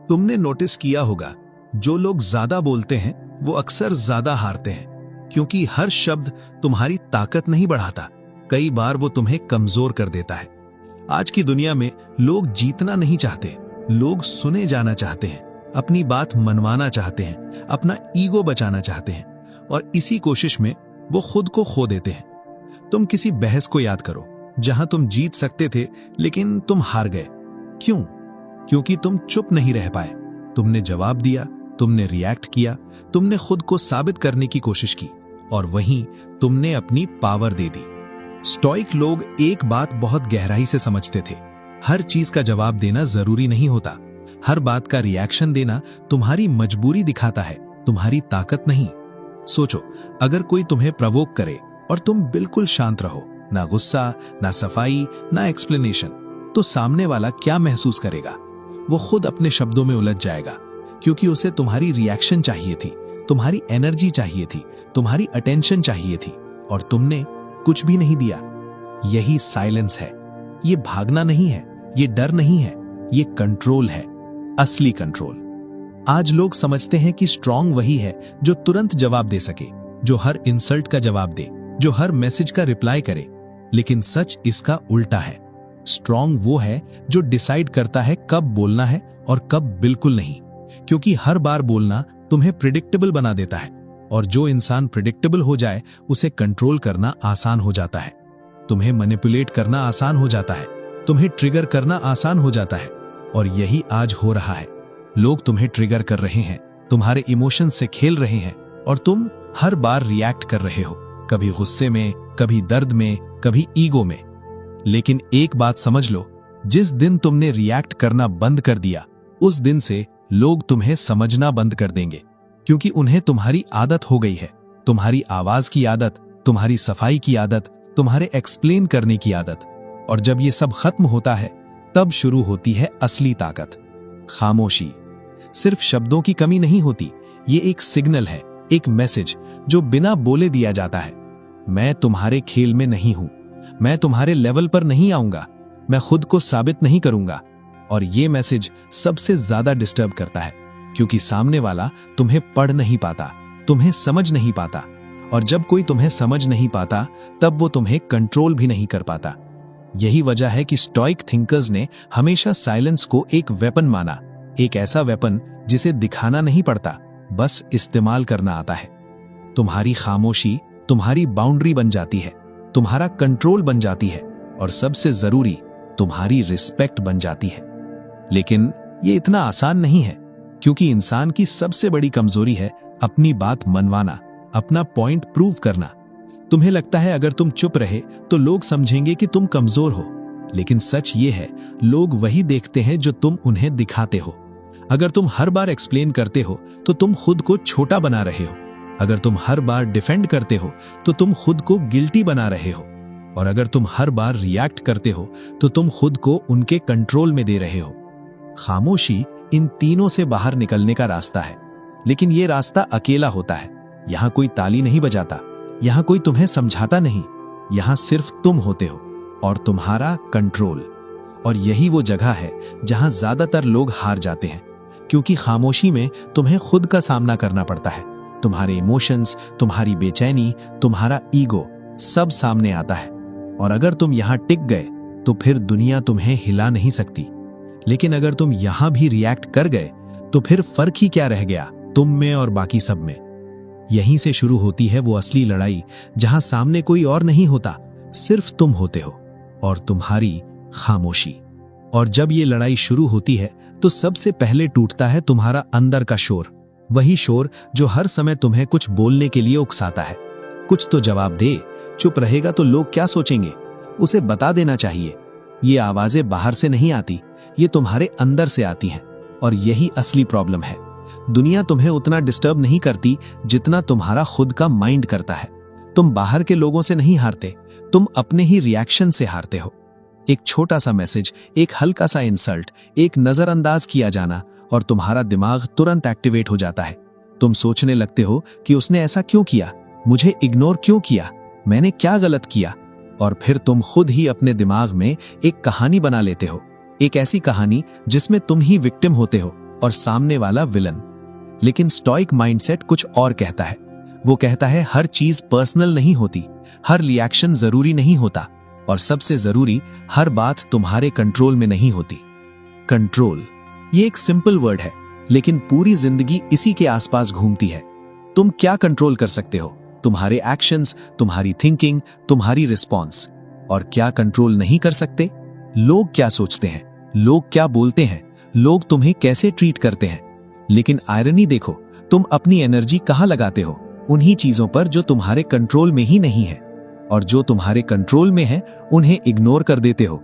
तुमने नोटिस किया होगा, जो लोग ज्यादा बोलते हैं वो अक्सर ज्यादा हारते हैं, क्योंकि हर शब्द तुम्हारी ताकत नहीं बढ़ाता, कई बार वो तुम्हें कमजोर कर देता है। आज की दुनिया में लोग जीतना नहीं चाहते, लोग सुने जाना चाहते हैं, अपनी बात मनवाना चाहते हैं, अपना ईगो बचाना चाहते हैं, और इसी कोशिश में वो खुद को खो देते हैं। तुम किसी बहस को याद करो जहां तुम जीत सकते थे लेकिन तुम हार गए। क्यों? क्योंकि तुम चुप नहीं रह पाए। तुमने जवाब दिया, तुमने रिएक्ट किया, तुमने खुद को साबित करने की कोशिश की, और वहीं तुमने अपनी पावर दे दी। स्टोइक लोग एक बात बहुत गहराई से समझते थे, हर चीज का जवाब देना जरूरी नहीं होता। हर बात का रिएक्शन देना तुम्हारी मजबूरी दिखाता है, तुम्हारी ताकत नहीं। सोचो, अगर कोई तुम्हें प्रवोक करे और तुम बिल्कुल शांत रहो, ना गुस्सा, ना सफाई, ना एक्सप्लेनेशन, तो सामने वाला क्या महसूस करेगा? वो खुद अपने शब्दों में उलझ जाएगा, क्योंकि उसे तुम्हारी रिएक्शन चाहिए थी, तुम्हारी एनर्जी चाहिए थी, तुम्हारी अटेंशन चाहिए थी, और तुमने कुछ भी नहीं दिया। यही साइलेंस है। ये भागना नहीं है, ये डर नहीं है, ये कंट्रोल है, असली कंट्रोल। आज लोग समझते हैं कि स्ट्रांग वही है जो तुरंत जवाब दे सके, जो हर इंसल्ट का जवाब दे, जो हर मैसेज का रिप्लाई करे, लेकिन सच इसका उल्टा है। स्ट्रांग वो है जो डिसाइड करता है कब बोलना है और कब बिल्कुल नहीं, क्योंकि हर बार बोलना तुम्हें प्रिडिक्टेबल बना देता है, और जो इंसान प्रिडिक्टेबल हो जाए उसे कंट्रोल करना आसान हो जाता है। तुम्हें मैनिपुलेट करना आसान हो जाता है, तुम्हें ट्रिगर करना आसान हो जाता है, और यही आज हो रहा है। लोग तुम्हें ट्रिगर कर रहे हैं, तुम्हारे इमोशंस से खेल रहे हैं, और तुम हर बार रिएक्ट कर रहे हो, कभी गुस्से में, कभी दर्द में, कभी ईगो में। लेकिन एक बात समझ लो, जिस दिन तुमने रिएक्ट करना बंद कर दिया, उस दिन से लोग तुम्हें समझना बंद कर देंगे, क्योंकि उन्हें तुम्हारी आदत हो गई है, तुम्हारी आवाज की आदत, तुम्हारी सफाई की आदत, तुम्हारे एक्सप्लेन करने की आदत। और जब ये सब खत्म होता है, तब शुरू होती है असली ताकत, खामोशी। सिर्फ शब्दों की कमी नहीं होती, ये एक सिग्नल है, एक मैसेज जो बिना बोले दिया जाता है। मैं तुम्हारे खेल में नहीं हूं, मैं तुम्हारे लेवल पर नहीं आऊंगा, मैं खुद को साबित नहीं करूंगा। और ये मैसेज सबसे ज्यादा डिस्टर्ब करता है, क्योंकि सामने वाला तुम्हें पढ़ नहीं पाता, तुम्हें समझ नहीं पाता, और जब कोई तुम्हें समझ नहीं पाता, तब वो तुम्हें कंट्रोल भी नहीं कर पाता। यही वजह है कि स्टोइक थिंकर्स ने हमेशा साइलेंस को एक वेपन माना, एक ऐसा वेपन जिसे दिखाना नहीं पड़ता, बस इस्तेमाल करना आता है। तुम्हारी खामोशी तुम्हारी बाउंड्री बन जाती है, तुम्हारा कंट्रोल बन जाती है, और सबसे जरूरी, तुम्हारी रिस्पेक्ट बन जाती है। लेकिन ये इतना आसान नहीं है, क्योंकि इंसान की सबसे बड़ी कमजोरी है अपनी बात मनवाना, अपना पॉइंट प्रूव करना। तुम्हें लगता है अगर तुम चुप रहे तो लोग समझेंगे कि तुम कमजोर हो, लेकिन सच ये है, लोग वही देखते हैं जो तुम उन्हें दिखाते हो। अगर तुम हर बार एक्सप्लेन करते हो तो तुम खुद को छोटा बना रहे हो, अगर तुम हर बार डिफेंड करते हो तो तुम खुद को गिल्टी बना रहे हो, और अगर तुम हर बार रिएक्ट करते हो तो तुम खुद को उनके कंट्रोल में दे रहे हो। खामोशी इन तीनों से बाहर निकलने का रास्ता है, लेकिन यह रास्ता अकेला होता है। यहां कोई ताली नहीं बजाता, यहां कोई तुम्हें समझाता नहीं, यहां सिर्फ तुम होते हो और तुम्हारा कंट्रोल। और यही वो जगह है जहां ज्यादातर लोग हार जाते हैं, क्योंकि खामोशी में तुम्हें खुद का सामना करना पड़ता है। तुम्हारे इमोशंस, तुम्हारी बेचैनी, तुम्हारा ईगो, सब सामने आता है। और अगर तुम यहां टिक गए तो फिर दुनिया तुम्हें हिला नहीं सकती। लेकिन अगर तुम यहां भी रिएक्ट कर गए तो फिर फर्क ही क्या रह गया तुम में और बाकी सब में। यहीं से शुरू होती है वो असली लड़ाई, जहां सामने कोई और नहीं होता, सिर्फ तुम होते हो और तुम्हारी खामोशी। और जब ये लड़ाई शुरू होती है तो सबसे पहले टूटता है तुम्हारा अंदर का शोर, वही शोर जो हर समय तुम्हें कुछ बोलने के लिए उकसाता है। कुछ तो जवाब दे, चुप रहेगा तो लोग क्या सोचेंगे, उसे बता देना चाहिए। ये आवाजें बाहर से नहीं आती, ये तुम्हारे अंदर से आती हैं, और यही असली प्रॉब्लम है। दुनिया तुम्हें उतना डिस्टर्ब नहीं करती जितना तुम्हारा खुद का माइंड करता है। तुम बाहर के लोगों से नहीं हारते, तुम अपने ही रिएक्शन से हारते हो। एक छोटा सा मैसेज, एक हल्का सा इंसल्ट, एक नजरअंदाज किया जाना, और तुम्हारा दिमाग तुरंत एक्टिवेट हो जाता है। तुम सोचने लगते हो कि उसने ऐसा क्यों किया, मुझे इग्नोर क्यों किया, मैंने क्या गलत किया। और फिर तुम खुद ही अपने दिमाग में एक कहानी बना लेते हो, एक ऐसी कहानी जिसमें तुम ही विक्टिम होते हो और सामने वाला विलन। लेकिन स्टोइक माइंडसेट कुछ और कहता है। वो कहता है हर चीज पर्सनल नहीं होती, हर रिएक्शन जरूरी नहीं होता, और सबसे जरूरी, हर बात तुम्हारे कंट्रोल में नहीं होती। कंट्रोल, ये एक सिंपल वर्ड है, लेकिन पूरी जिंदगी इसी के आसपास घूमती है। तुम क्या कंट्रोल कर सकते हो? तुम्हारे एक्शंस, तुम्हारी थिंकिंग, तुम्हारी रिस्पॉन्स। और क्या कंट्रोल नहीं कर सकते? लोग क्या सोचते हैं, लोग क्या बोलते हैं, लोग तुम्हें कैसे ट्रीट करते हैं। लेकिन आयरनी देखो, तुम अपनी एनर्जी कहां लगाते हो? उन्हीं चीजों पर जो तुम्हारे कंट्रोल में ही नहीं है, और जो तुम्हारे कंट्रोल में है उन्हें इग्नोर कर देते हो।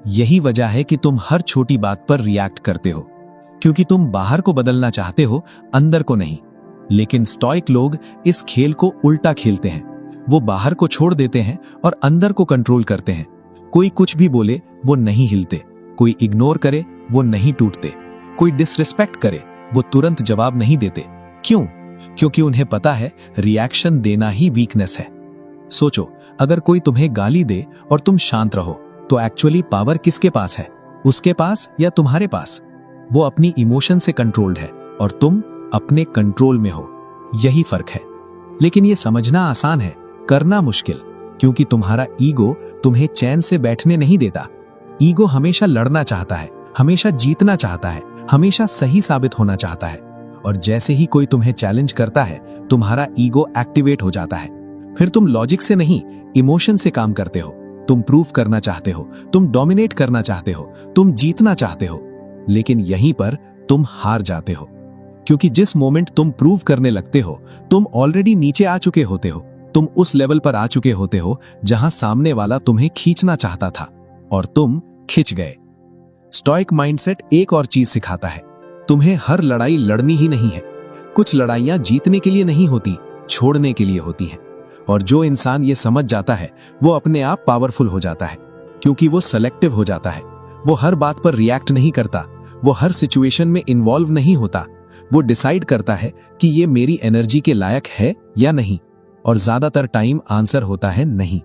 यही वजह है कि तुम हर छोटी बात पर रिएक्ट करते हो, क्योंकि तुम बाहर को बदलना चाहते हो, अंदर को नहीं। लेकिन स्टोइक लोग इस खेल को उल्टा खेलते हैं। वो बाहर को छोड़ देते हैं और अंदर को कंट्रोल करते हैं। कोई कुछ भी बोले वो नहीं हिलते, कोई इग्नोर करे वो नहीं टूटते, कोई डिसरिस्पेक्ट करे वो तुरंत जवाब नहीं देते। क्यों? क्योंकि उन्हें पता है रिएक्शन देना ही वीकनेस है। सोचो, अगर कोई तुम्हें गाली दे और तुम शांत रहो, तो एक्चुअली पावर किसके पास है? उसके पास या तुम्हारे पास? वो अपनी इमोशन से कंट्रोल्ड है और तुम अपने कंट्रोल में हो। यही फर्क है। लेकिन ये समझना आसान है, करना मुश्किल, क्योंकि तुम्हारा ईगो तुम्हें चैन से बैठने नहीं देता। ईगो हमेशा लड़ना चाहता है, हमेशा जीतना चाहता है, हमेशा सही साबित होना चाहता है। और जैसे ही कोई तुम्हें चैलेंज करता है, तुम्हारा ईगो एक्टिवेट हो जाता है। फिर तुम लॉजिक से नहीं, इमोशन से काम करते हो। तुम प्रूफ करना चाहते हो, तुम डोमिनेट करना चाहते हो, तुम जीतना चाहते हो। लेकिन यहीं पर तुम हार जाते हो, क्योंकि जिस मोमेंट तुम प्रूव करने लगते हो, तुम ऑलरेडी नीचे आ चुके होते हो। तुम उस लेवल पर आ चुके होते हो जहां सामने वाला तुम्हें खींचना चाहता था और तुम खिंच गए। स्टोइक माइंडसेट एक और चीज सिखाता है, तुम्हें हर लड़ाई लड़नी ही नहीं है। कुछ लड़ाइयां जीतने के लिए नहीं होती, छोड़ने के लिए होती हैं। और जो इंसान ये समझ जाता है, वो अपने आप पावरफुल हो जाता है, क्योंकि वो सेलेक्टिव हो जाता है। वो हर बात पर रिएक्ट नहीं करता, वो हर सिचुएशन में इन्वॉल्व नहीं होता। वो डिसाइड करता है कि ये मेरी एनर्जी के लायक है या नहीं, और ज्यादातर टाइम आंसर होता है नहीं।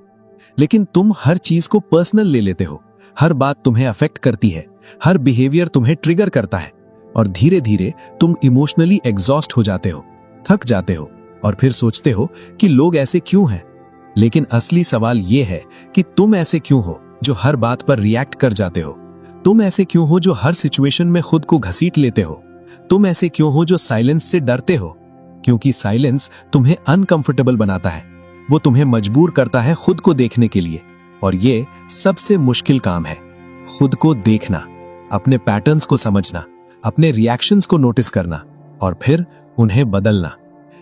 लेकिन तुम हर चीज को पर्सनल ले लेते हो, हर बात तुम्हें अफेक्ट करती है, हर बिहेवियर तुम्हें ट्रिगर करता है, और धीरे धीरे तुम इमोशनली एग्जॉस्ट हो जाते हो, थक जाते हो, और फिर सोचते हो कि लोग ऐसे क्यों हैं। लेकिन असली सवाल यह है कि तुम ऐसे क्यों हो जो हर बात पर रिएक्ट कर जाते हो? तुम ऐसे क्यों हो जो हर सिचुएशन में खुद को घसीट लेते हो? तुम ऐसे क्यों हो जो साइलेंस से डरते हो? क्योंकि साइलेंस तुम्हें अनकंफर्टेबल बनाता है, वो तुम्हें मजबूर करता है खुद को देखने के लिए। और ये सबसे मुश्किल काम है, खुद को देखना, अपने पैटर्न्स को समझना, अपने रिएक्शंस को नोटिस करना, और फिर उन्हें बदलना।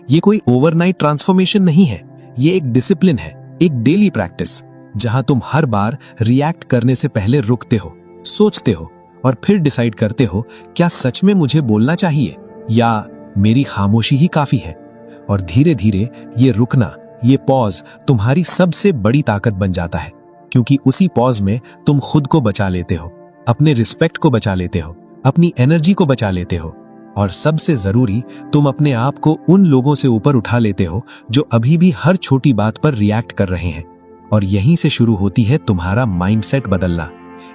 ये कोई ओवरनाइट ट्रांसफॉर्मेशन नहीं है, ये एक डिसिप्लिन है, एक डेली प्रैक्टिस, जहां तुम हर बार रिएक्ट करने से पहले रुकते हो, सोचते हो, और फिर डिसाइड करते हो क्या सच में मुझे बोलना चाहिए या मेरी खामोशी ही काफी है। और धीरे धीरे ये रुकना, ये पॉज तुम्हारी सबसे बड़ी ताकत बन जाता है, क्योंकि उसी पॉज में तुम खुद को बचा लेते हो, अपने रिस्पेक्ट को बचा लेते हो, अपनी एनर्जी को बचा लेते हो, और सबसे जरूरी, तुम अपने आप को उन लोगों से ऊपर उठा लेते हो जो अभी भी हर छोटी बात पर रिएक्ट कर रहे हैं। और यहीं से शुरू होती है तुम्हारा माइंडसेट बदलना।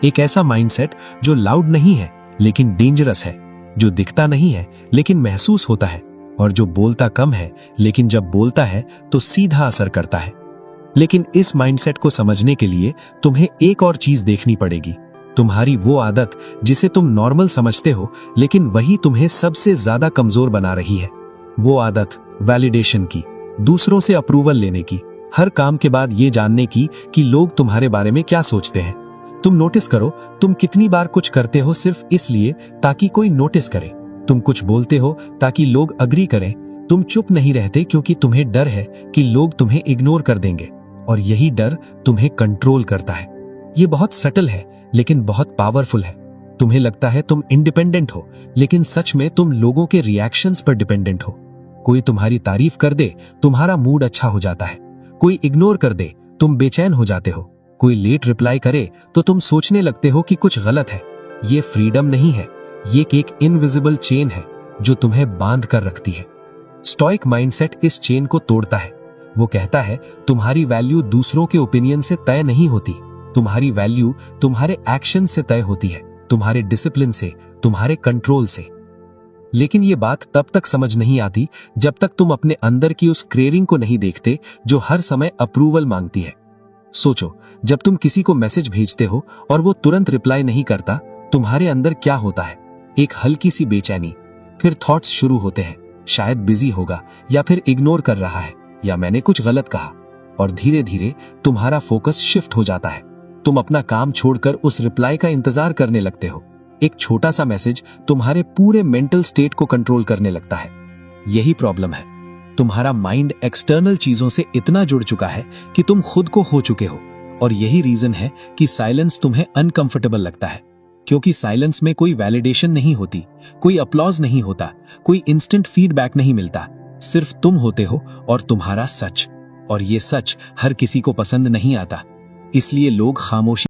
एक ऐसा माइंडसेट जो लाउड नहीं है लेकिन डेंजरस है, जो दिखता नहीं है लेकिन महसूस होता है, और जो बोलता कम है लेकिन जब बोलता है तो सीधा असर करता है। लेकिन इस माइंडसेट को समझने के लिए तुम्हें एक और चीज देखनी पड़ेगी, तुम्हारी वो आदत जिसे तुम नॉर्मल समझते हो, लेकिन वही तुम्हें सबसे ज्यादा कमजोर बना रही है। वो आदत वैलिडेशन की, दूसरों से अप्रूवल लेने की, हर काम के बाद ये जानने की कि लोग तुम्हारे बारे में क्या सोचते हैं। तुम नोटिस करो, तुम कितनी बार कुछ करते हो सिर्फ इसलिए ताकि कोई नोटिस करे। तुम कुछ बोलते हो ताकि लोग अग्री करें। तुम चुप नहीं रहते क्योंकि तुम्हें डर है कि लोग तुम्हें इग्नोर कर देंगे, और यही डर तुम्हें कंट्रोल करता है। ये बहुत सटल है लेकिन बहुत पावरफुल है। तुम्हें लगता है तुम इंडिपेंडेंट हो, लेकिन सच में तुम लोगों के रिएक्शंस पर डिपेंडेंट हो। कोई तुम्हारी तारीफ कर दे, तुम्हारा मूड अच्छा हो जाता है। कोई इग्नोर कर दे, तुम बेचैन हो जाते हो। कोई लेट रिप्लाई करे तो तुम सोचने लगते हो कि कुछ गलत है। ये फ्रीडम नहीं है, ये एक इनविजिबल चेन है जो तुम्हें बांध कर रखती है। स्टोइक माइंडसेट इस चेन को तोड़ता है। वो कहता है तुम्हारी वैल्यू दूसरों के ओपिनियन से तय नहीं होती, तुम्हारी वैल्यू तुम्हारे एक्शन से तय होती है, तुम्हारे डिसिप्लिन से, तुम्हारे कंट्रोल से। लेकिन ये बात तब तक समझ नहीं आती जब तक तुम अपने अंदर की उस क्रेविंग को नहीं देखते जो हर समय अप्रूवल मांगती है। सोचो, जब तुम किसी को मैसेज भेजते हो और वो तुरंत रिप्लाई नहीं करता, तुम्हारे अंदर क्या होता है? एक हल्की सी बेचैनी, फिर थॉट्स शुरू होते हैं, शायद बिजी होगा, या फिर इग्नोर कर रहा है, या मैंने कुछ गलत कहा। और धीरे धीरे तुम्हारा फोकस शिफ्ट हो जाता है। तुम अपना काम छोड़कर उस रिप्लाई का इंतजार करने लगते हो। एक छोटा सा मैसेज तुम्हारे पूरे मेंटल स्टेट को कंट्रोल करने लगता है। यही प्रॉब्लम है, तुम्हारा माइंड एक्सटर्नल चीजों से इतना जुड़ चुका है कि तुम खुद को हो चुके हो। और यही रीजन है कि साइलेंस तुम्हें अनकंफर्टेबल लगता है, क्योंकि साइलेंस में कोई वैलिडेशन नहीं होती, कोई अपलॉज नहीं होता, कोई इंस्टेंट फीडबैक नहीं मिलता। सिर्फ तुम होते हो और तुम्हारा सच। और ये सच हर किसी को पसंद नहीं आता, इसलिए लोग खामोशी